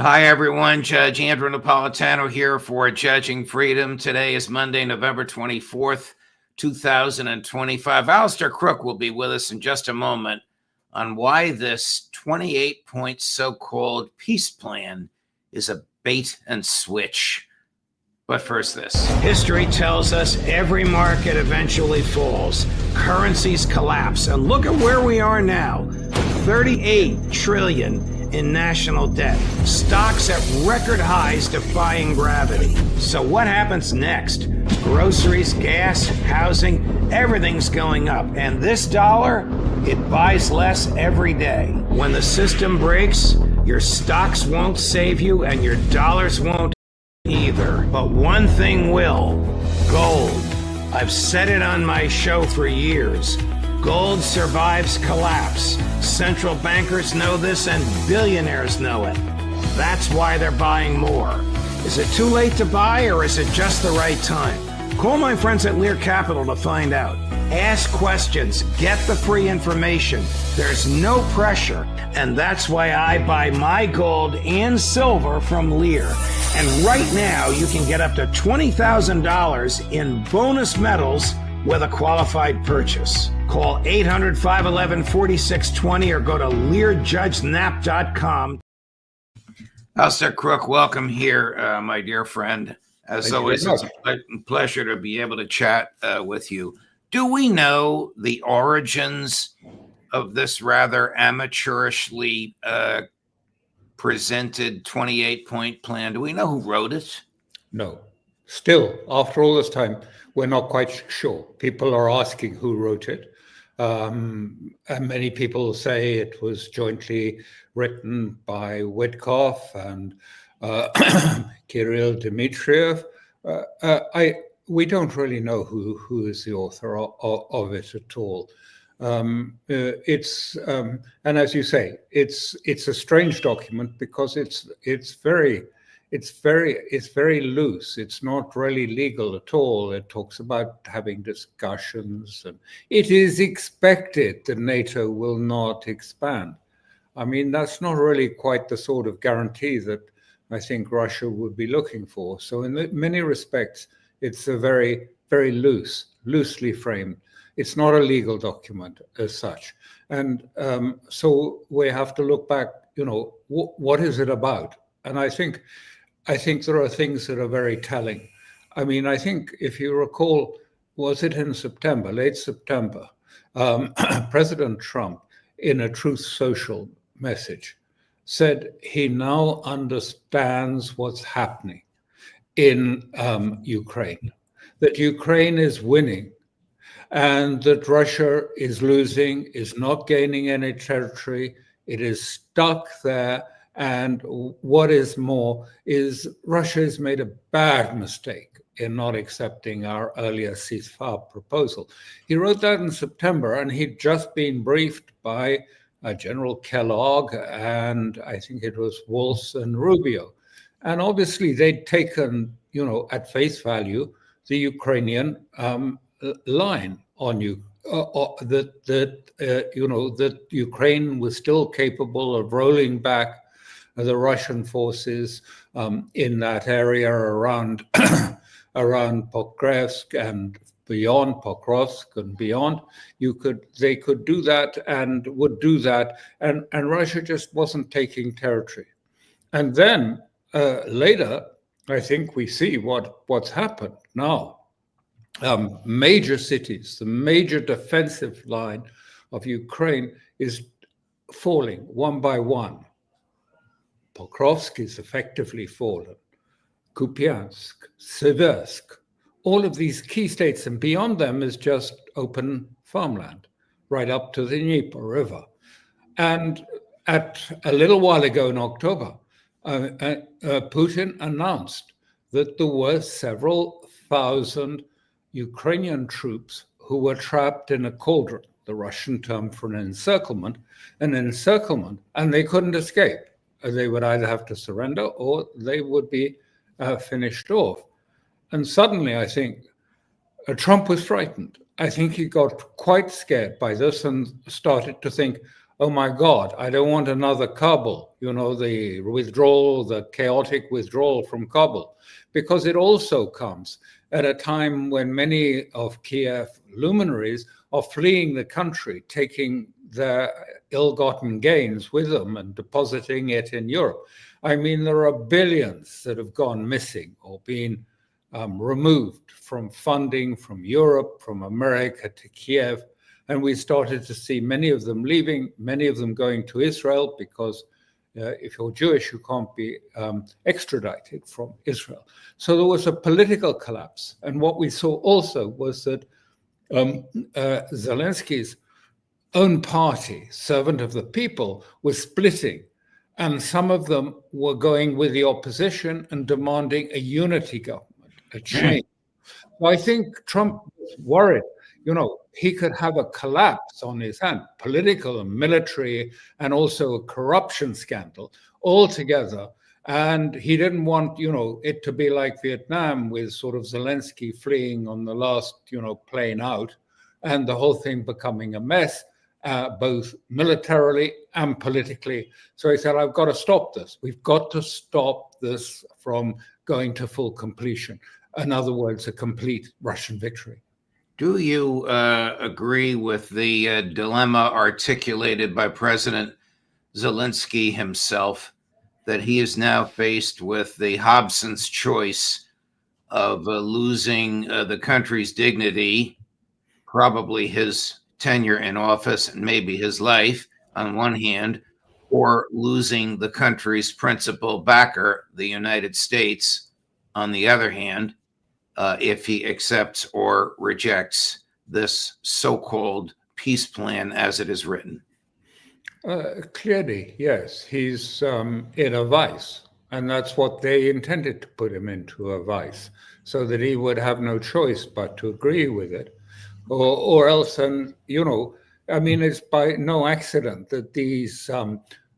Hi, everyone. Judge Andrew Napolitano here for Judging Freedom. Today is Monday, November 24th, 2025. Alastair Crook will be with us in just a moment on why this 28-point so-called peace plan is a bait and switch. But first, this. History tells us every market eventually falls. Currencies collapse. And look at where we are now. 38 trillion in national debt. Stocks at record highs defying gravity. So what happens next? Groceries, gas, housing, everything's going up. And this dollar, it buys less every day. When the system breaks, your stocks won't save you and your dollars won't either. But one thing will: gold. I've said it on my show for years. Gold survives collapse. Central bankers know this and billionaires know it. That's why they're buying more. Is it too late to buy or is it just the right time? Call my friends at Lear Capital to find out. Ask questions, get the free information. There's no pressure, and that's why I buy my gold and silver from Lear. And right now, you can get up to $20,000 in bonus metals with a qualified purchase. Call 800-511-4620 or go to LearJudgeNap.com. Alastair Crook, welcome here, my dear friend. As always, it's a pleasure to be able to chat with you. Do we know the origins of this rather amateurishly presented 28-point plan? Do we know who wrote it? No. Still, after all this time, we're not quite sure. People are asking who wrote it. And many people say it was jointly written by Witkoff and Kirill Dmitriev. We don't really know who is the author of it at all. And as you say, it's a strange document because it's very loose. It's not really legal at all. It talks about having discussions, and it is expected that NATO will not expand. I mean, that's not really quite the sort of guarantee that I think Russia would be looking for. So in many respects, it's a very, very loosely framed. It's not a legal document as such. And so we have to look back, what is it about? And I think there are things that are very telling. I mean, I think if you recall, was it in September, late September, President Trump, in a Truth Social message, said he now understands what's happening in Ukraine, that Ukraine is winning and that Russia is losing, is not gaining any territory, it is stuck there. And what is more is Russia has made a bad mistake in not accepting our earlier ceasefire proposal. He wrote that in September, and he'd just been briefed by General Kellogg, and I think it was Waltz and Rubio. And obviously they'd taken, at face value, the Ukrainian line on you, that Ukraine was still capable of rolling back the Russian forces in that area around Pokrovsk and beyond, Pokrovsk and beyond. They could do that and would do that, and Russia just wasn't taking territory. And then later, I think we see what's happened now. Major cities, the major defensive line of Ukraine is falling one by one. Pokrovsk is effectively fallen. Kupiansk, Seversk, all of these key states, and beyond them is just open farmland, right up to the Dnieper River. And a little while ago in October, Putin announced that there were several thousand Ukrainian troops who were trapped in a cauldron, the Russian term for an encirclement, and they couldn't escape. They would either have to surrender or they would be finished off. And suddenly, I think, Trump was frightened. I think he got quite scared by this and started to think, oh my God, I don't want another Kabul, the withdrawal, the chaotic withdrawal from Kabul, because it also comes at a time when many of Kiev luminaries are fleeing the country, taking their ill-gotten gains with them and depositing it in Europe. I mean, there are billions that have gone missing or been removed from funding from Europe, from America to Kiev. And we started to see many of them leaving, many of them going to Israel, because if you're Jewish, you can't be extradited from Israel. So there was a political collapse. And what we saw also was that Zelensky's own party, Servant of the People, was splitting. And some of them were going with the opposition and demanding a unity government, a change. So I think Trump was worried, he could have a collapse on his hand, political and military, and also a corruption scandal all together. And he didn't want, it to be like Vietnam with sort of Zelensky fleeing on the last, plane out, and the whole thing becoming a mess, both militarily and politically. So he said, I've got to stop this. We've got to stop this from going to full completion. In other words, a complete Russian victory. Do you agree with the dilemma articulated by President Zelensky himself, that he is now faced with the Hobson's choice of losing the country's dignity, probably his tenure in office and maybe his life on one hand, or losing the country's principal backer, the United States, on the other hand, if he accepts or rejects this so-called peace plan as it is written? Clearly, yes, he's in a vice, and that's what they intended to put him into, a vice, so that he would have no choice but to agree with it, or else, it's by no accident that these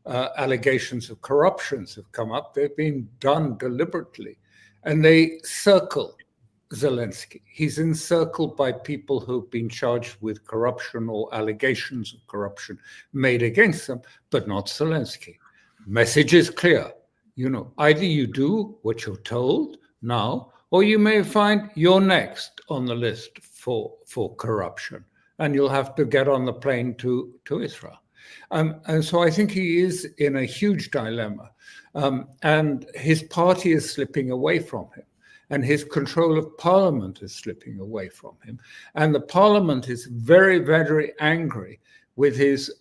allegations of corruptions have come up. They've been done deliberately, and they circle Zelensky. He's encircled by people who've been charged with corruption or allegations of corruption made against them, but not Zelensky. Message is clear. Either you do what you're told now, or you may find you're next on the list for corruption, and you'll have to get on the plane to Israel. And so I think he is in a huge dilemma, and his party is slipping away from him. And his control of parliament is slipping away from him. And the parliament is very, very angry with his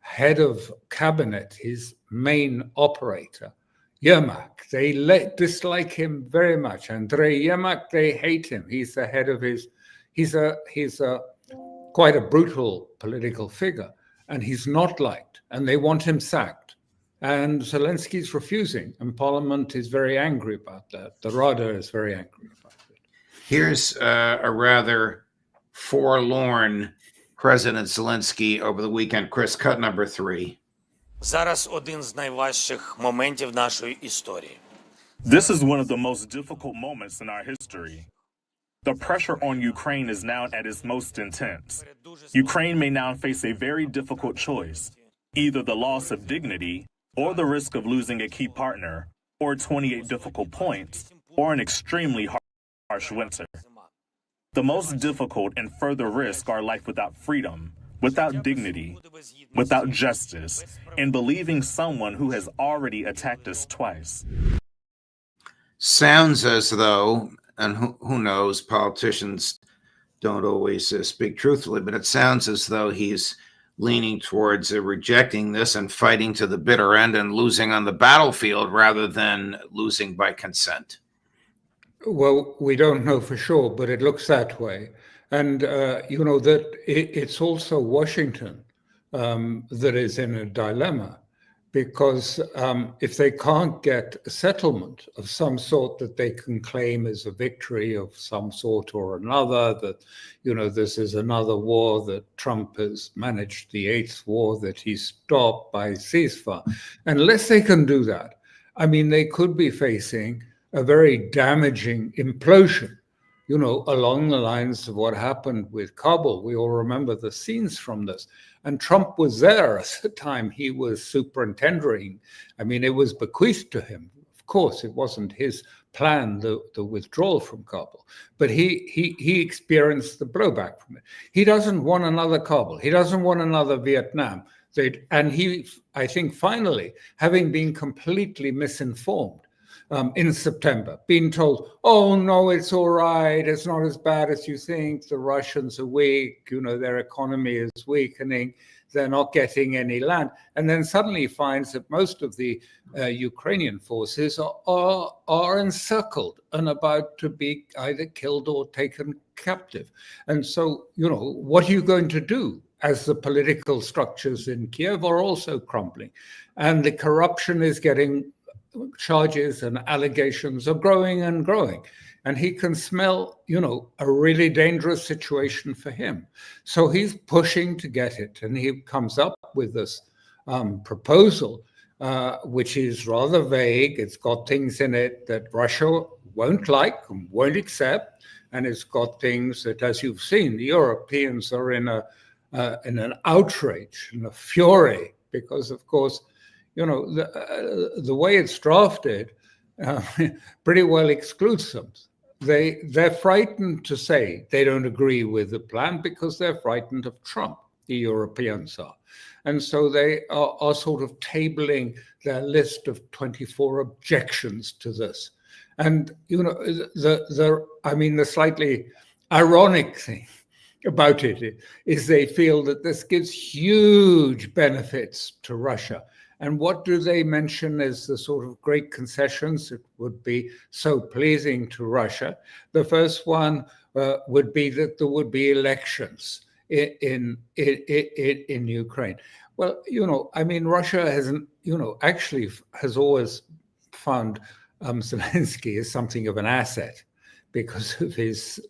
head of cabinet, his main operator, Yermak. They dislike him very much. Andrei Yermak, they hate him. He's the head of he's a quite a brutal political figure, and he's not liked, and they want him sacked. And Zelensky's refusing, and Parliament is very angry about that. The Rada is very angry about it. Here's a rather forlorn President Zelensky over the weekend. Chris, cut number 3. Зараз один з найважчих моментів нашої історії. This is one of the most difficult moments in our history. The pressure on Ukraine is now at its most intense. Ukraine may now face a very difficult choice, either the loss of dignity, or the risk of losing a key partner, or 28 difficult points, or an extremely harsh winter. The most difficult and further risk are life without freedom, without dignity, without justice, and believing someone who has already attacked us twice. Sounds as though, and who knows, politicians don't always speak truthfully, but it sounds as though he's leaning towards rejecting this and fighting to the bitter end and losing on the battlefield rather than losing by consent. Well, we don't know for sure, but it looks that way. And, that it's also Washington that is in a dilemma, because if they can't get a settlement of some sort that they can claim as a victory of some sort or another, that, this is another war that Trump has managed, the 8th war that he stopped by ceasefire. Unless they can do that, they could be facing a very damaging implosion along the lines of what happened with Kabul. We all remember the scenes from this. And Trump was there at the time. He was superintending. I mean, it was bequeathed to him. Of course, it wasn't his plan, the withdrawal from Kabul, but he experienced the blowback from it. He doesn't want another Kabul. He doesn't want another Vietnam. And he, I think, finally, having been completely misinformed in September, being told, oh, no, it's all right. It's not as bad as you think. The Russians are weak. Their economy is weakening. They're not getting any land. And then suddenly finds that most of the Ukrainian forces are encircled and about to be either killed or taken captive. And so, what are you going to do as the political structures in Kiev are also crumbling? And the corruption is getting, charges and allegations are growing and growing. And he can smell, a really dangerous situation for him. So he's pushing to get it. And he comes up with this proposal, which is rather vague. It's got things in it that Russia won't like and won't accept. And it's got things that, as you've seen, the Europeans are in an outrage and a fury because, of course, the way it's drafted pretty well excludes them. They're frightened to say they don't agree with the plan because they're frightened of Trump. The Europeans are. And so they are sort of tabling their list of 24 objections to this. And, the slightly ironic thing about it is they feel that this gives huge benefits to Russia. And what do they mention as the sort of great concessions that would be so pleasing to Russia? The first one would be that there would be elections in Ukraine. Well, Russia hasn't, actually has always found Zelensky as something of an asset because of his,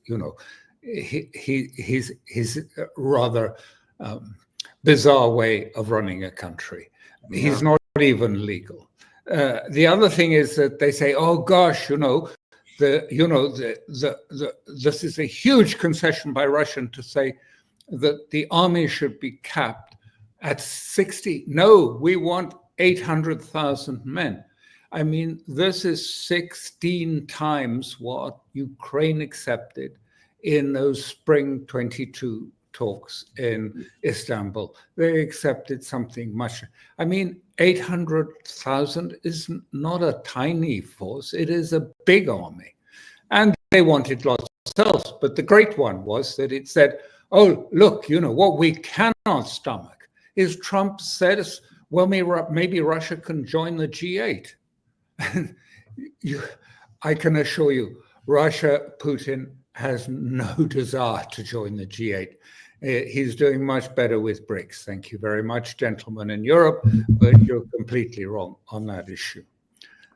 his rather bizarre way of running a country. He's not even legal. The other thing is that they say, "Oh gosh, this is a huge concession by Russia to say that the army should be capped at 60. No, we want 800,000 men." I mean, this is 16 times what Ukraine accepted in those spring 22 talks in Istanbul. They accepted something much. 800,000 is not a tiny force. It is a big army. And they wanted lots else. But the great one was that it said, oh, look, what we cannot stomach is Trump says, well, maybe Russia can join the G8. I can assure you, Putin has no desire to join the G8. He's doing much better with BRICS. Thank you very much, gentlemen in Europe, but you're completely wrong on that issue.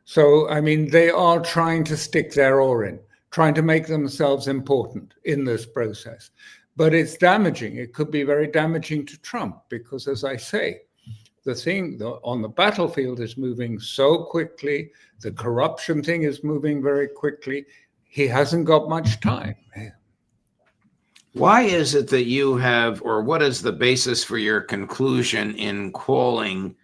So, they are trying to stick their oar in, trying to make themselves important in this process. But it's damaging. It could be very damaging to Trump because, as I say, the thing on the battlefield is moving so quickly. The corruption thing is moving very quickly. He hasn't got much time. Why is it that you have, or what is the basis for your conclusion in calling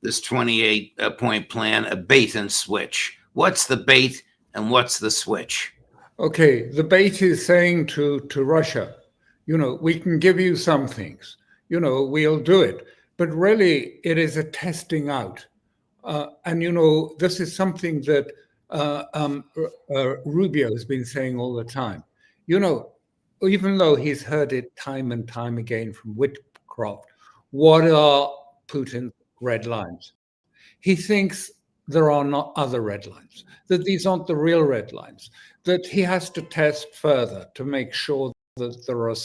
this 28-point plan a bait and switch? What's the bait and what's the switch? Okay, the bait is saying to Russia, we can give you some things, we'll do it. But really, it is a testing out. And this is something that Rubio has been saying all the time. Even though he's heard it time and time again from Whitcroft, what are Putin's red lines? He thinks there are not other red lines, that these aren't the real red lines, that he has to test further to make sure that there are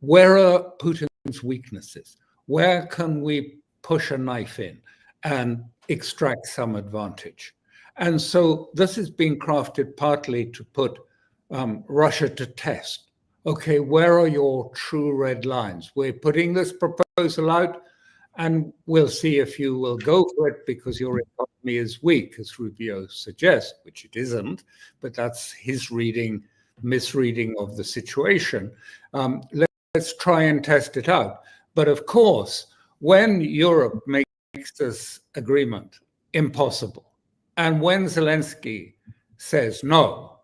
where are Putin's weaknesses? Where can we push a knife in and extract some advantage? And so this is being crafted partly to put Russia to test. Okay, where are your true red lines? We're putting this proposal out and we'll see if you will go for it because your economy is weak, as Rubio suggests, which it isn't, but that's his reading misreading of the situation. Let's try and test it out. But of course, when Europe makes this agreement impossible, and when Zelensky says no,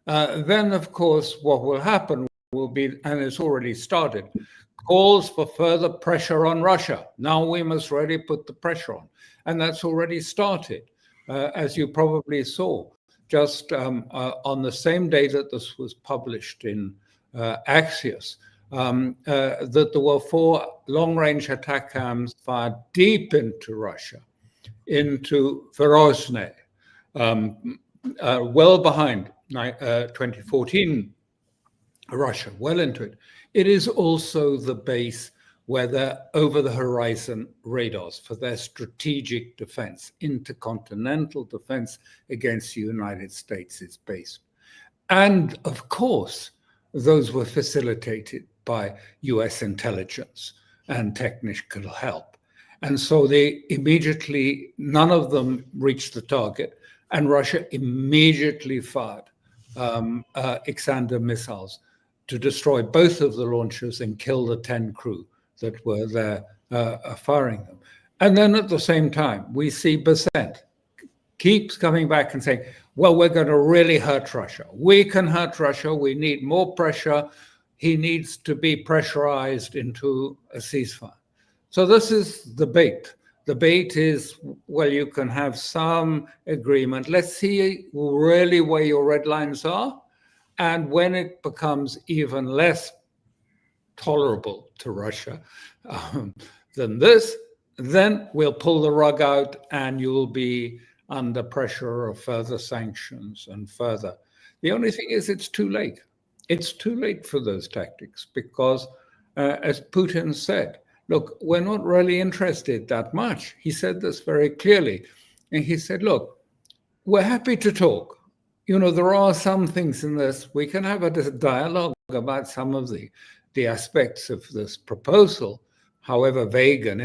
then of course what will happen will be, and it's already started, calls for further pressure on Russia. Now we must really put the pressure on. And that's already started, as you probably saw, just on the same day that this was published in Axios, that there were 4 long-range attack cams fired deep into Russia, into Verozhne, well behind 2014 Russia, well into it. It is also the base where their over-the-horizon radars for their strategic defense, intercontinental defense against the United States is based. And of course, those were facilitated by US intelligence and technical help. And so they immediately, none of them reached the target, and Russia immediately fired Iskander missiles to destroy both of the launchers and kill the 10 crew that were there firing them. And then at the same time, we see Besant keeps coming back and saying, well, we're going to really hurt Russia. We can hurt Russia. We need more pressure. He needs to be pressurized into a ceasefire. So this is the bait. The bait is, well, you can have some agreement. Let's see really where your red lines are. And when it becomes even less tolerable to Russia than this, then we'll pull the rug out and you'll be under pressure of further sanctions and further. The only thing is it's too late. It's too late for those tactics because, as Putin said, look, we're not really interested that much. He said this very clearly. And he said, look, we're happy to talk. You know, there are some things in this. We can have a dialogue about some of the aspects of this proposal, however vague and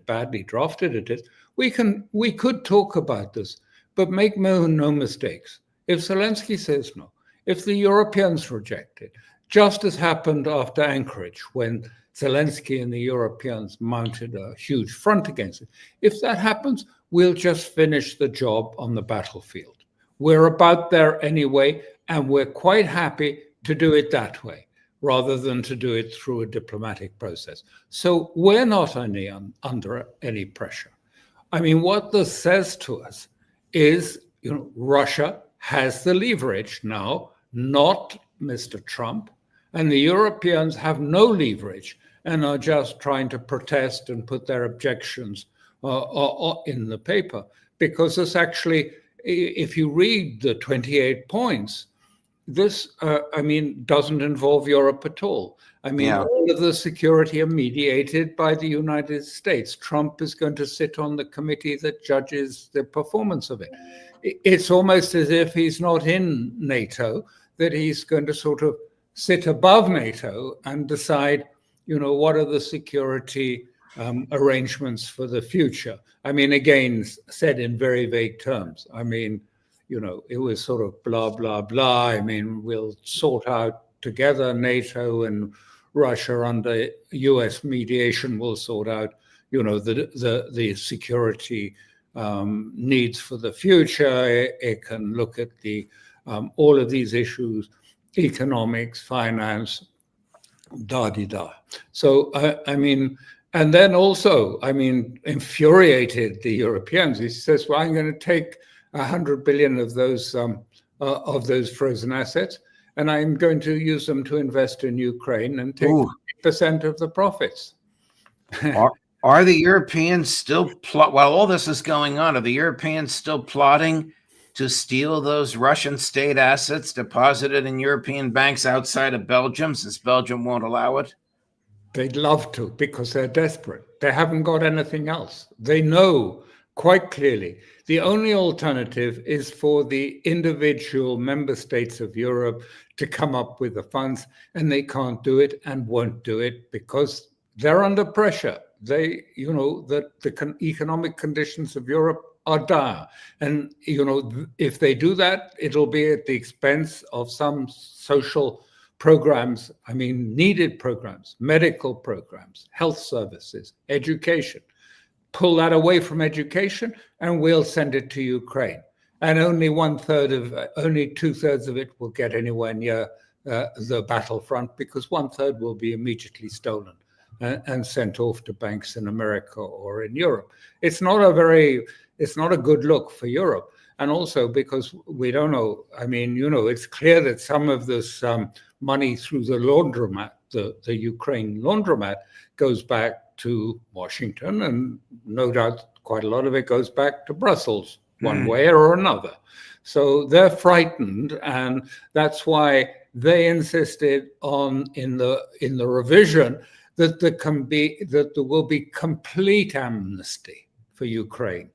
badly drafted it is. We could talk about this, but make no mistakes. If Zelensky says no, if the Europeans reject it, just as happened after Anchorage when Zelensky and the Europeans mounted a huge front against it, if that happens, we'll just finish the job on the battlefield. We're about there anyway, and we're quite happy to do it that way, rather than to do it through a diplomatic process. So we're not under any pressure. I mean, what this says to us is, you know, Russia has the leverage now, not Mr. Trump, and the Europeans have no leverage and are just trying to protest and put their objections in the paper. Because this actually, if you read the 28 points, this, doesn't involve Europe at all. I mean, all of the security are mediated by the United States. Trump is going to sit on the committee that judges the performance of it. It's almost as if he's not in NATO, that he's going to sort of sit above NATO and decide, you know, what are the security arrangements for the future. I mean, again, said in very vague terms. I mean, you know, it was sort of blah, blah, blah. I mean, we'll sort out together, NATO and Russia under US mediation will sort out, you know, the security needs for the future. It can look at the all of these issues, economics, finance, da-di-da. So, and then also, infuriated the Europeans. He says, well, I'm going to take 100 billion of those frozen assets, and I'm going to use them to invest in Ukraine and take 50% of the profits. Are the Europeans still while all this is going on, are the Europeans still plotting to steal those Russian state assets deposited in European banks outside of Belgium, since Belgium won't allow it? They'd love to, because they're desperate. They haven't got anything else. They know quite clearly the only alternative is for the individual member states of Europe to come up with the funds, and they can't do it and won't do it because they're under pressure. They, you know, that the economic conditions of Europe are dire. And, if they do that, it'll be at the expense of some social programs, needed programs, medical programs, health services, education. Pull that away from education and we'll send it to Ukraine. And only 2/3 of it will get anywhere near the battlefront, because 1/3 will be immediately stolen and sent off to banks in America or in Europe. It's not a good look for Europe. And also because we don't know, it's clear that some of this money through the laundromat, the Ukraine laundromat, goes back to Washington, and no doubt quite a lot of it goes back to Brussels one way or another. So they're frightened, and that's why they insisted on in the revision that there will be complete amnesty for Ukraine.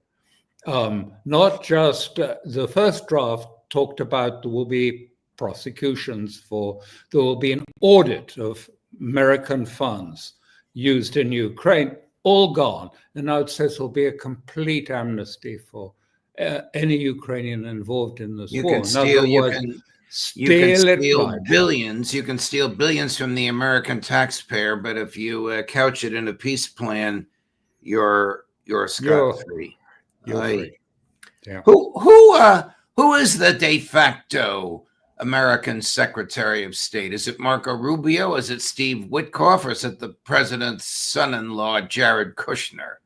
Not just the first draft talked about there will be prosecutions there will be an audit of American funds used in Ukraine, all gone. And now it says there'll be a complete amnesty for any Ukrainian involved in this war. You can steal billions. You can steal billions from the American taxpayer, but if you couch it in a peace plan, you're scot-free. Yeah. Who is the de facto American Secretary of State? Is it Marco Rubio? Is it Steve Witkoff? Or is it the president's son-in-law, Jared Kushner?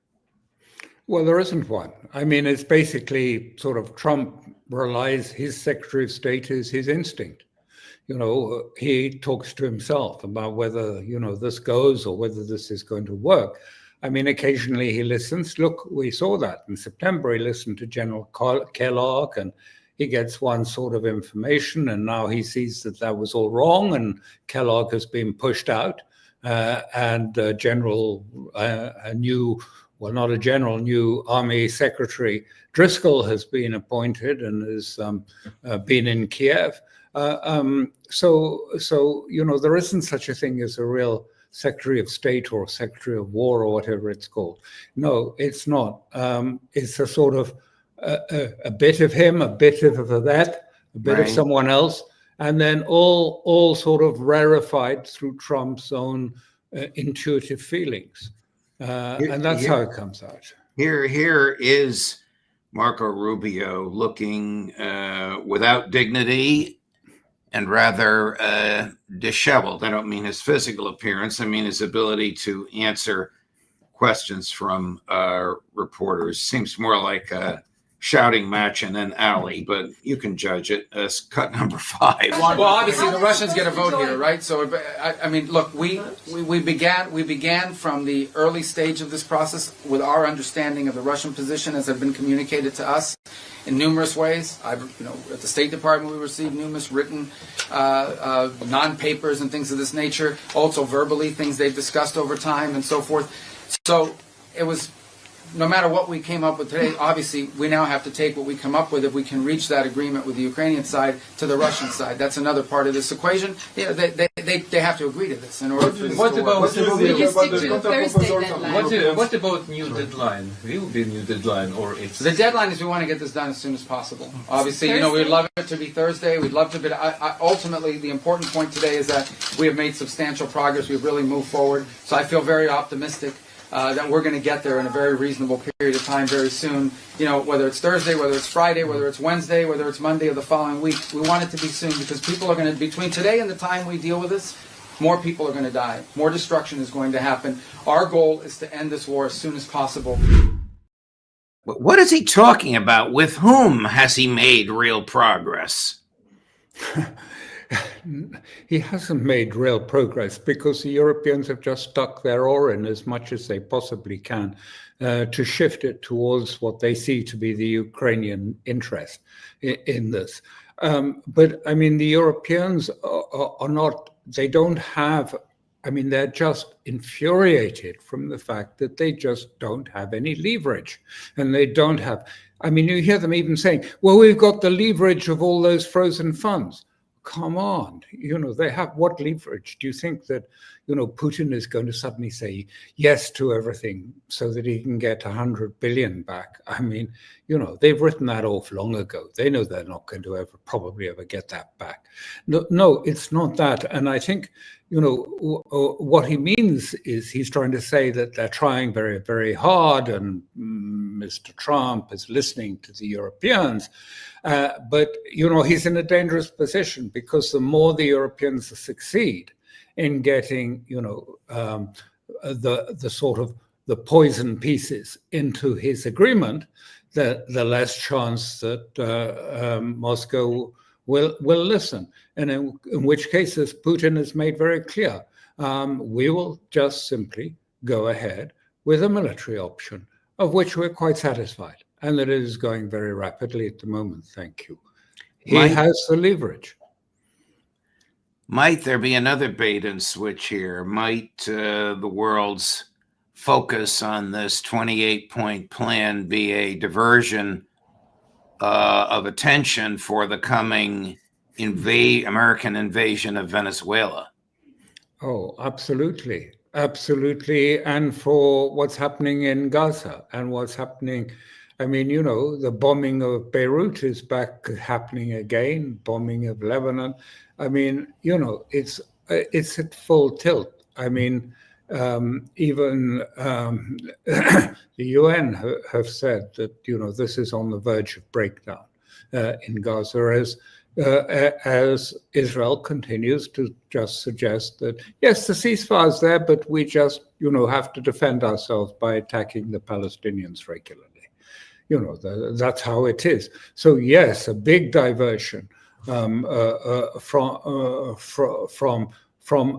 Well, there isn't one. It's basically sort of Trump relies, his Secretary of State is his instinct. He talks to himself about whether, this goes or whether this is going to work. Occasionally he listens. Look, we saw that in September. He listened to General Kellogg, and he gets one sort of information, and now he sees that was all wrong, and Kellogg has been pushed out, and new Army Secretary Driscoll has been appointed and has been in Kiev. So there isn't such a thing as a real Secretary of State or Secretary of War or whatever it's called. No, it's not. It's a sort of a bit of him, a bit of that, a bit of someone else, and then all sort of rarefied through Trump's own intuitive feelings. And that's how it comes out. Here is Marco Rubio looking without dignity and rather disheveled. I don't mean his physical appearance. I mean his ability to answer questions from reporters. Seems more like a shouting match in an alley, but you can judge it as cut number 5. Well, obviously the Russians get a vote here, right? So, look, we began from the early stage of this process with our understanding of the Russian position as had been communicated to us in numerous ways. At the State Department we received numerous written non-papers and things of this nature, also verbally, things they've discussed over time and so forth. So it was, no matter what we came up with today, obviously we now have to take what we come up with, if we can reach that agreement with the Ukrainian side, to the Russian side. That's another part of this equation. Yeah, they have to agree to this in order for this to work. What about new deadline? Will be a new deadline, or it's... The deadline is we want to get this done as soon as possible. Obviously, we'd love it to be Thursday. We'd love to be... ultimately, the important point today is that we have made substantial progress. We've really moved forward. So I feel very optimistic that we're going to get there in a very reasonable period of time very soon. Whether it's Thursday, whether it's Friday, whether it's Wednesday, whether it's Monday of the following week, we want it to be soon, because people are going to, between today and the time we deal with this, more people are going to die. More destruction is going to happen. Our goal is to end this war as soon as possible. What is he talking about? With whom has he made real progress? He hasn't made real progress because the Europeans have just stuck their oar in as much as they possibly can to shift it towards what they see to be the Ukrainian interest in this. But the Europeans are not, they don't have, they're just infuriated from the fact that they just don't have any leverage. And they don't have, you hear them even saying, well, we've got the leverage of all those frozen funds. come on, they have what leverage? Do you think that, Putin is going to suddenly say yes to everything so that he can get 100 billion back? I mean, they've written that off long ago. They know they're not going to probably ever get that back. No, it's not that. And I think, what he means is he's trying to say that they're trying very, very hard, and Mr. Trump is listening to the Europeans. But, he's in a dangerous position, because the more the Europeans succeed in getting, the sort of the poison pieces into his agreement, the less chance that Moscow will listen. And in which cases, Putin has made very clear, we will just simply go ahead with a military option, of which we're quite satisfied, and that it is going very rapidly at the moment. Thank you. He has the leverage. Might there be another bait and switch here? Might the world's focus on this 28-point plan be a diversion of attention for the coming American invasion of Venezuela? Oh, absolutely. Absolutely. And for what's happening in Gaza and what's happening, I mean, the bombing of Beirut is back happening again, bombing of Lebanon. I mean, it's at full tilt. I mean, even the UN have said that, this is on the verge of breakdown in Gaza, as Israel continues to just suggest that, yes, the ceasefire is there, but we just, have to defend ourselves by attacking the Palestinians regularly. That's how it is. So, yes, a big diversion from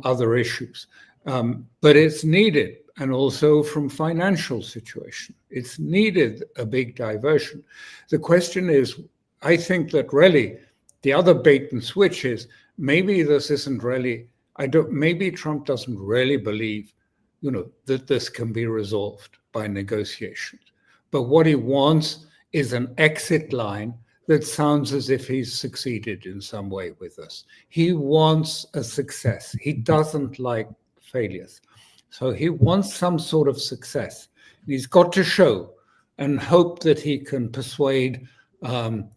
other issues. But it's needed, and also from financial situation. It's needed a big diversion. The question is, I think that really the other bait and switch is, maybe this isn't really, maybe Trump doesn't really believe, that this can be resolved by negotiations. But what he wants is an exit line that sounds as if he's succeeded in some way with this. He wants a success. He doesn't like failures. So he wants some sort of success. And he's got to show and hope that he can persuade Mr.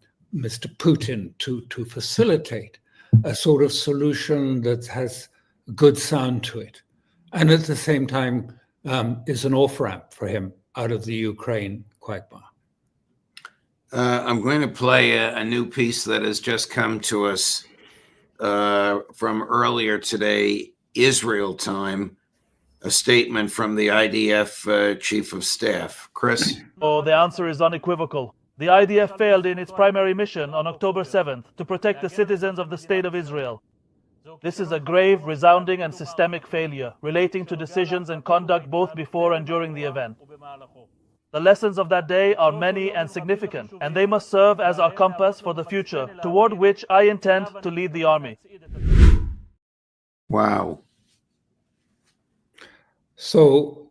Putin to facilitate a sort of solution that has a good sound to it. And at the same time is an off-ramp for him out of the Ukraine quagmire. I'm going to play a new piece that has just come to us from earlier today, Israel time, a statement from the IDF Chief of Staff. Chris? Oh, the answer is unequivocal. The IDF failed in its primary mission on October 7th to protect the citizens of the State of Israel. This is a grave, resounding and systemic failure relating to decisions and conduct both before and during the event. The lessons of that day are many and significant, and they must serve as our compass for the future, toward which I intend to lead the army. Wow. So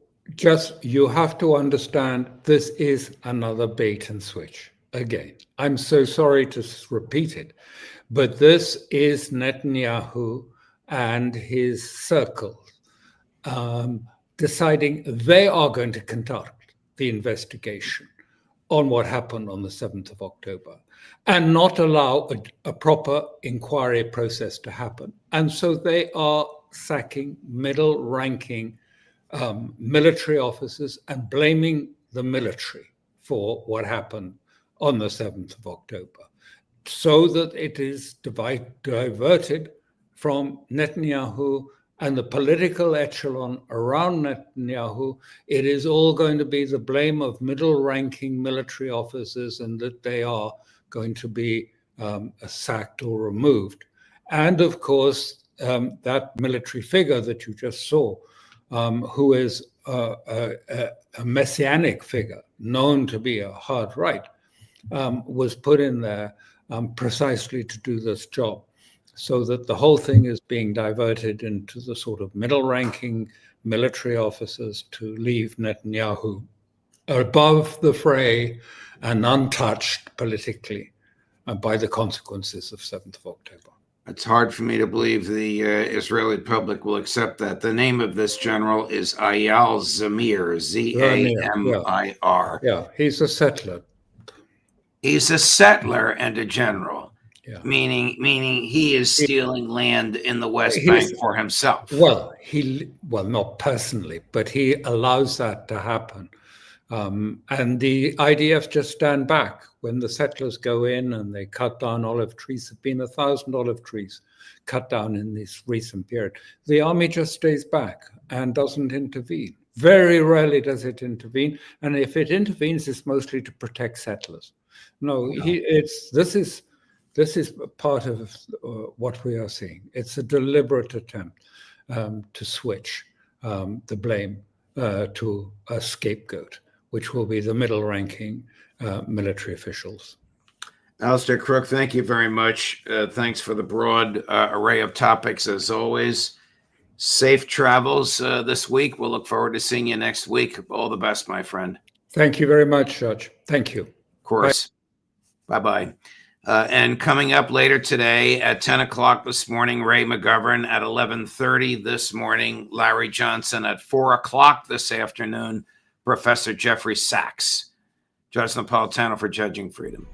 you have to understand, this is another bait and switch. Again, I'm so sorry to repeat it, but this is Netanyahu and his circle deciding they are going to conduct the investigation on what happened on the 7th of October and not allow a proper inquiry process to happen. And so they are sacking middle-ranking military officers and blaming the military for what happened on the 7th of October, so that it is diverted from Netanyahu and the political echelon around Netanyahu. It is all going to be the blame of middle-ranking military officers, and that they are going to be sacked or removed. And of course, that military figure that you just saw, who is a messianic figure, known to be a hard right, was put in there precisely to do this job, so that the whole thing is being diverted into the sort of middle-ranking military officers to leave Netanyahu above the fray and untouched politically by the consequences of 7th of October. It's hard for me to believe the Israeli public will accept that. The name of this general is Eyal Zamir, Zamir. Yeah, he's a settler. He's a settler and a general, Yeah. meaning he is stealing land in the West Bank for himself. Well, not personally, but he allows that to happen. And the IDF just stand back when the settlers go in and they cut down olive trees. There have been 1,000 olive trees cut down in this recent period. The army just stays back and doesn't intervene. Very rarely does it intervene, and if it intervenes, it's mostly to protect settlers. No, this is part of what we are seeing. It's a deliberate attempt to switch the blame to a scapegoat, which will be the middle-ranking military officials. Alastair Crook, thank you very much. Thanks for the broad array of topics, as always. Safe travels this week. We'll look forward to seeing you next week. All the best, my friend. Thank you very much, Judge. Thank you. Of course. Bye-bye. And coming up later today at 10 o'clock this morning, Ray McGovern. At 11:30 this morning, Larry Johnson. At 4 o'clock this afternoon, Professor Jeffrey Sachs. Judge Napolitano for Judging Freedom.